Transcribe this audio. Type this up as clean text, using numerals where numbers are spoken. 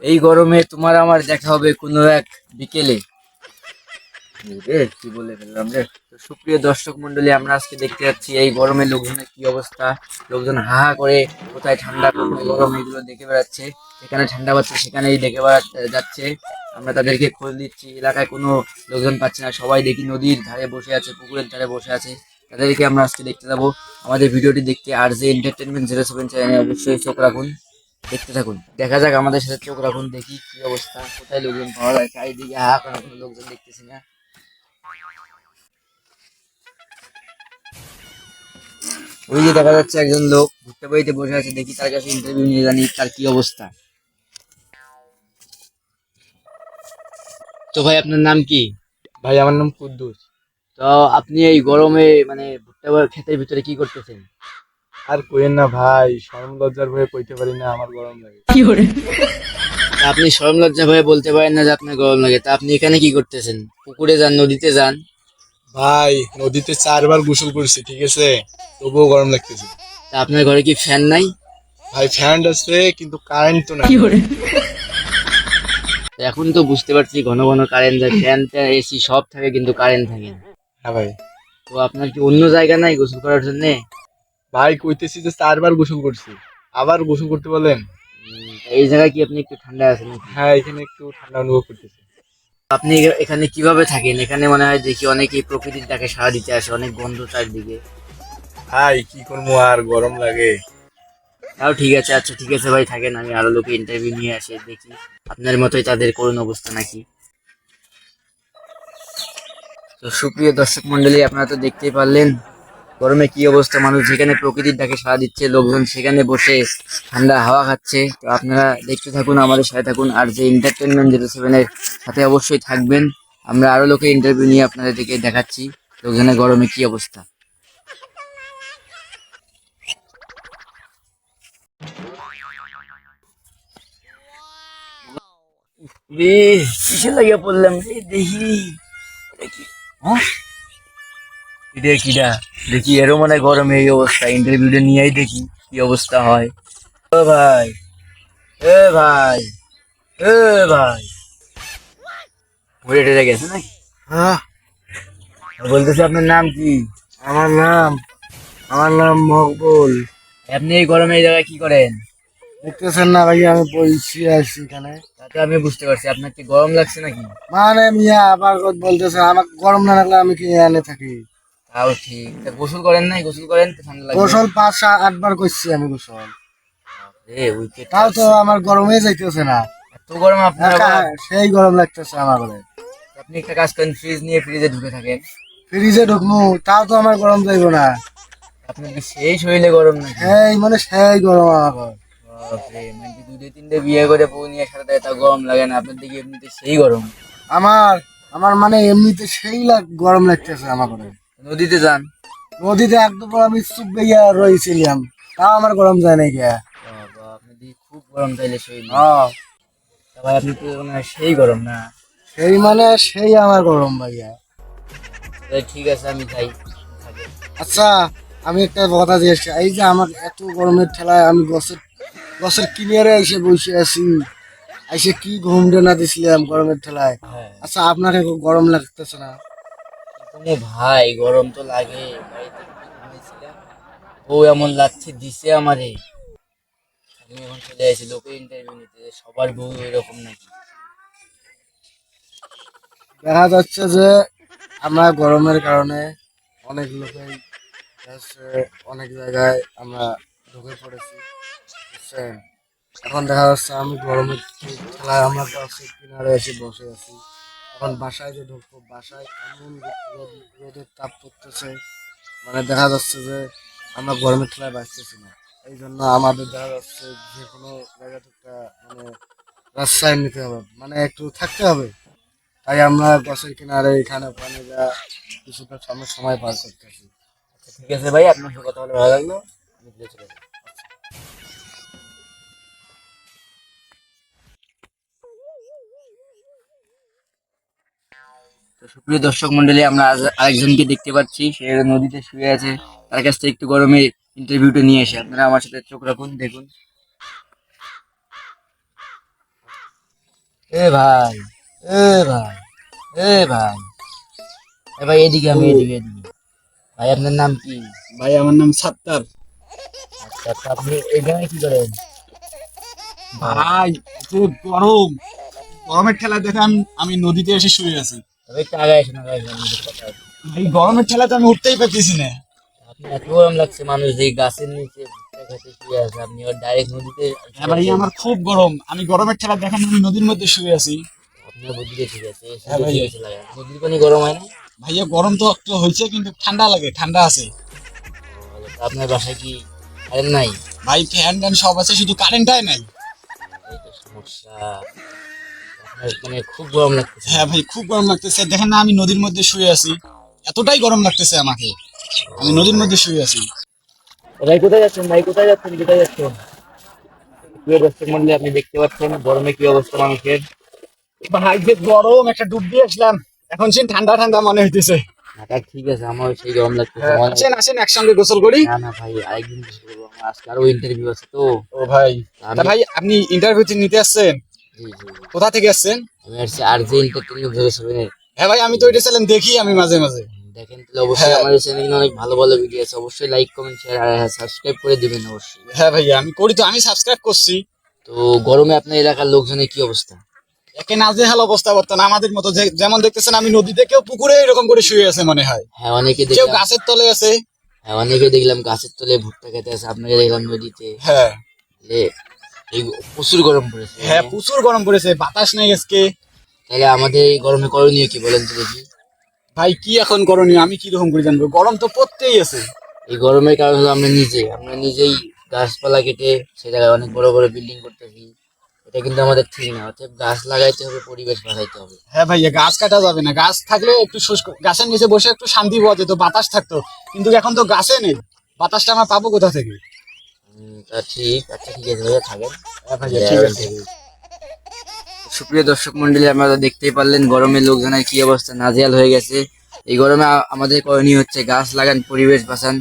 এই গরমে তোমার আমার দেখা হবে কোনো এক বিকেলে। রে কি বলে ফেললাম রে। তো সুপ্রিয় দর্শক মন্ডলী, আমরা আজকে দেখতে যাচ্ছি এই গরমে লোকজনের কি অবস্থা। লোকজন হা হা করে কোথায় ঠান্ডা কোথায় গরম এগুলো দেখে বেড়াচ্ছে। যেখানে ঠান্ডা পাচ্ছে সেখানেই দেখে যাচ্ছে। আমরা তাদেরকে খোঁজ দিচ্ছি, এলাকায় কোনো লোকজন পাচ্ছি না, সবাই দেখি নদীর ধারে বসে আছে, পুকুরের ধারে বসে আছে। তাদেরকে আমরা আজকে দেখতে যাবো। আমাদের ভিডিওটি দেখতে আর যে এন্টারটেনমেন্ট 07 চ্যানেলে অবশ্যই চোখ রাখুন, দেখতে থাকুন। দেখা যাক, আমাদের সাথে চোখ রাখুন, দেখি কি অবস্থা, কোথায় লোকজন পাওয়া যায়। চারিদিকে হা হা করা, কোনো লোকজন দেখতেছি না। ওই যে দেখা যাচ্ছে একজন লোক ভুট্টা বাড়িতে বসে আছে, দেখি তার কাছে ইন্টারভিউ নিয়ে জানি তার কি অবস্থা। তো ভাই, আপনার নাম কি? ভাই আমার নাম কুদ্দুস। তো আপনি এই গরমে মানে ভুট্টা ক্ষেতের ভিতরে কি করতেছেন? আর কইেন না ভাই, শরম লজ্জার ভয়ে কইতে পারি না আমার গরম লাগে। তা আপনি শরম লজ্জা ভয়ে বলতে পারেন না যে আপনার গরম লাগে, তা আপনি এখানে কি করতেছেন? পুকুরে যান, নদীতে যান। ভাই নদীতে 4 বার গোসল করছি, ঠিক আছে, তবুও গরম লাগতেছে। তা আপনার ঘরে কি ফ্যান নাই? ভাই ফ্যান আছে কিন্তু কারেন্ট তো নাই। তো এখন তো বুঝতে পারছি ঘন ঘন কারেন্ট যায়, ফ্যান এসি সব থাকে কিন্তু কারেন্ট থাকে না। হ্যাঁ ভাই। তো আপনার কি অন্য জায়গা নাই গোসল করার জন্য? ভাই কইতেছি যে 4 বার গোসল করছি, আবার গোসল করতে বলেন? এই জায়গায় কি আপনি একটু ঠান্ডা আছেন নাকি? হ্যাঁ এখানে একটু ঠান্ডা অনুভব করতেছি। আপনি এখানে কিভাবে থাকেন? এখানে মনে হয় দেখি অনেকেই প্রকৃতির ডাকে সাড়া দিতে আসে, অনেক গন্ধ চারদিকে। ভাই কি করবো, আর গরম লাগে। তাও ঠিক আছে, আচ্ছা ঠিক আছে ভাই, থাকেন, আমি আরো লোকে ইন্টারভিউ নিয়ে আসি, দেখি আপনার মতোই তাদের করুণ অবস্থা নাকি। তো সুপ্রিয় দর্শক মন্ডলী, আপনারা তো দেখতেই পারলেন গরমে কি অবস্থা। মানুষ যেখানে প্রকৃতির ডাকে সাড়া দিচ্ছে, লোকজন সেখানে বসে ঠান্ডা হাওয়া খাচ্ছে। তো আপনারা দেখতে থাকুন, আমাদের সাথে থাকুন, আর যে এন্টারটেনমেন্ট 07-এর সাথে অবশ্যই থাকবেন। আমরা আরো লোকে ইন্টারভিউ নিয়ে আপনাদেরকে দেখাচ্ছি লোকজনের গরমে কি অবস্থা। রে, কিসে লাগিয়া পড়লাম রে, দেখি দেখি। হ্যাঁ, কিডা কিডা, দেখি এরও মানে গরমে এই অবস্থা, ইন্টারভিউটা নিয়েই দেখি কি অবস্থা হয়। ও ভাই, এ ভাই, এ ভাই, ঘুরে টেরে গেছে নাকি? হ্যাঁ। বলতেছি আপনার নাম কি? আমার নাম আমার নাম মকবুল। আপনি এই গরমে এই জায়গায় কি করেন? দেখতেছেন না ভাই, আমি বইছি আছি এখানে। তাতে আমি বুঝতে পারছি, আপনার কি গরম লাগছে নাকি? মানে মিয়া আবার বলতেছে আমার গরম না লাগলে আমি কি এনে থাকি? তাও ঠিক, তা গোসল করেন নাই? গোসল করেন তো ঠান্ডা লাগবে। গোসল 5-8 বার করছি আমি গোসল, রে উইকেট তাও তো আছে। আমার গরমে যাইতেছে না। এত গরম আপনার আবার? সেই গরম লাগতেছে আমার ঘরে। আপনি একটা কাজ করেন, ফ্রিজ নিয়ে ফ্রিজে ঢুকে থাকেন। ফ্রিজে ঢুকমু তাও তো আমার গরম যাইবো না। আপনার কি সেই শরীরে গরম নাকি? সেই গরম আমার ঘর। বাপরে, মানে কি দুটো তিনটে বিয়ে করে বউ নিয়ে সাথে থাকে তা গরম লাগে না? আপনার দিকে এমনিতে সেই গরম। আমার আমার মানে এমনিতে সেই গরম লাগতেছে আমার ঘরে। নদীতে যান। নদীতে একদম আমি চুপ গিয়া রয়েছিলাম, তাও আমার গরম যায় নাই গিয়া। বাবা, আপনার দিকে খুব গরম তাইলে শরীরে। হ্যাঁ, তা ভাই, আপনি তো মনে হয় সেই গরম না? সেই আমার গরম ভাইয়া। তাহলে ঠিক আছে, আমি যাই, থাকেন। আচ্ছা, আমি একটা কথা জিজ্ঞেস করি, এই যে আমার এত গরমের ঠেলায় আমি গছের গছের কিনারে এসে বসে আছি, এসে কি ঘুম না দিছিলাম গরমের ঠেলায়। হ্যাঁ, আচ্ছা, আপনাকে গরম লাগতেছে না? কিন্তু ভাই গরম তো লাগে, বাড়িতে একটু ঘুমিয়েছিলাম, বউ এমন লাগছে দিছে আমারে। আমি এখন চলে আসি লোকে ইন্টারভিউ নিতে, সবার বউ এরকম নাকি? দেখা যাচ্ছে যে আমরা গরমের কারণে অনেক লোকেই হচ্ছে অনেক জায়গায় আমরা ঢুকে পড়েছি, বুঝছেন? এখন দেখা যাচ্ছে আমি গরমের ঠেলায় আমরা গাছের কিনারে এসে বসে আছি। এখন বাসায় যে ঢুকবো, বাসায় এমন রোদের তাপ পড়তেছে, মানে দেখা যাচ্ছে যে আমরা গরমের ঠেলায় বাঁচতেছি না। এই জন্য আমাদের দেখা যাচ্ছে যে কোনো জায়গা থেকে মানে রাস্তায় নিতে হবে, মানে একটু থাকতে হবে। তাই আমরা গাছের কিনারে এখানে ওখানে যা কিছুটা সময় পার করতেছি। আচ্ছা ঠিক আছে ভাই, আপনার সাথে কথা বলে ভালো লাগলো, আমি চলে যাই। তো সুপ্রিয় দর্শক মন্ডলী, আমরা আরেকজনকে দেখতে পাচ্ছি, সে নদীতে শুয়ে আছে। তার কাছ থেকে একটু গরমে ইন্টারভিউটা নিয়ে এসে আপনারা আমার সাথে চোখ রাখুন, দেখুন। এ ভাই, এ ভাই, এ ভাই, এ ভাই এদিকে, আমি এদিকে। ভাই আপনার নাম কি? ভাই আমার নাম সাত্তার। আচ্ছা আচ্ছা, আপনি এখানে কি করেন? ভাই এত গরম, গরমের ঠেলা দেখেন আমি নদীতে এসে শুয়ে আছি। তবে একটু আগায় আসুন, আমাদের কথা আছে। এই গরমের ঠেলাতে আমি উঠতেই পারতেছি না। আপনি এত গরম লাগছে, মানুষ এই গাছের নিচে ভুট্টা খেতে শুয়ে আছে, আপনি ডাইরেক্ট নদীতে হ্যাঁ ভাই আমার খুব গরম, আমি গরমের ঠেলা দেখেন আমি নদীর মধ্যে শুয়ে আছি। আপনার বুদ্ধিতে ঠিক আছে, হ্যাঁ ভাই। নদীর পানি গরম হয় না? ভাইয়া গরম তো একটু হয়েছে কিন্তু ঠান্ডা লাগে, ঠান্ডা আছে। তা আপনার বাসায় কি কারেন্ট নাই? ভাই ফ্যান ট্যান সব আছে, শুধু কারেন্টটাই নাই। এই তো সমস্যা, আপনার মানে খুব গরম লাগতেছে। হ্যাঁ ভাই খুব গরম লাগতেছে, দেখেন না আমি নদীর মধ্যে শুয়ে আছি, এতটাই গরম লাগতেছে আমাকে, আমি নদীর মধ্যে শুয়ে আছি। ভাই কোথায় যাচ্ছেন, ভাই কোথায় যাচ্ছেন, কোথায় যাচ্ছেন? প্রিয় দর্শক মন্ডলী, আপনি দেখতে পাচ্ছেন গরমে কি অবস্থা মানুষের। ভাই যে গরম, একটা ডুব দিয়ে আসলাম, এখন সে ঠান্ডা ঠান্ডা মনে হইতেছে। তা ঠিক আছে, আমার সেই গরম লাগতেছে। আসেন আসেন একসঙ্গে গোসল করি। না না ভাই, আরেকদিন গোসল করবো, আমার আজকে আরো ইন্টারভিউ আছে তো। ও ভাই, তা আমি ভাই আপনি ইন্টারভিউ নিতে আসছেন? জি জি জি। কোথা থেকে আসছেন? আমি আসছি আর যে এন্টারটেইনমেন্ট ভেবেছিলেন। হ্যাঁ ভাই আমি তো এটা চ্যানেল দেখি আমি মাঝে মাঝে। দেখেন তাহলে অবশ্যই হ্যাঁ। আমাদের চ্যানেলে অনেক ভালো ভালো ভিডিও আছে, অবশ্যই লাইক কমেন্ট শেয়ার আর সাবস্ক্রাইব করে দিবেন অবশ্যই। হ্যাঁ ভাইয়া আমি করি তো, আমি সাবস্ক্রাইব করছি। তো গরমে আপনার এলাকার লোকজনের কি অবস্থা? একে নাজেহাল অবস্থা বর্তমানে আমাদের মতো, যেমন দেখতেছেন আমি নদীতে, কেউ পুকুরে এরকম করে শুয়ে আছে মনে হয়, হ্যাঁ অনেকে কেউ দেখলাম, গাছের তলে আছে। হ্যাঁ অনেকে দেখলাম গাছের তলে ভুট্টা খেতে আছে, আপনাকে দেখলাম নদীতে। হ্যাঁ এ- এই প্রচুর গরম পড়েছে। হ্যাঁ প্রচুর গরম পড়েছে, বাতাস নেই আজকে। তাহলে আমাদের এই গরমে করণীয় কি বলেন তো দেখি? ভাই কি এখন করণীয়, আমি কি রকম করে জানবো, গরম তো পড়তেই আছে। এই গরমের কারণ হলো আমরা নিজেই গাছপালা কেটে সে জায়গায় অনেক বড় বড় বিল্ডিং করতেছি। এটা কিন্তু আমাদের ঠিক না, অর্থাৎ গাছ লাগাইতে হবে, পরিবেশ বাঁচাইতে হবে। হ্যাঁ ভাইয়া গাছ কাটা যাবে না, গাছ থাকলে একটু শুষ্ক, গাছের নিচে বসে একটু শান্তি পাওয়া যেত, বাতাস থাকতো, কিন্তু এখন তো গাছে নেই, বাতাসটা আমরা পাবো কোথা থেকে? তা ঠিক, আচ্ছা ঠিক আছে ভাইয়া, থাকেন। হ্যাঁ ভাইয়া ঠিক আছে। সুপ্রিয় দর্শক মন্ডলী, আপনারা দেখতেই পারলেন গরমে লোকজনের কি অবস্থা, নাজেহাল হয়ে গেছে। এই গরমে আমাদের করণীয় হচ্ছে গাছ লাগান, পরিবেশ বাঁচান।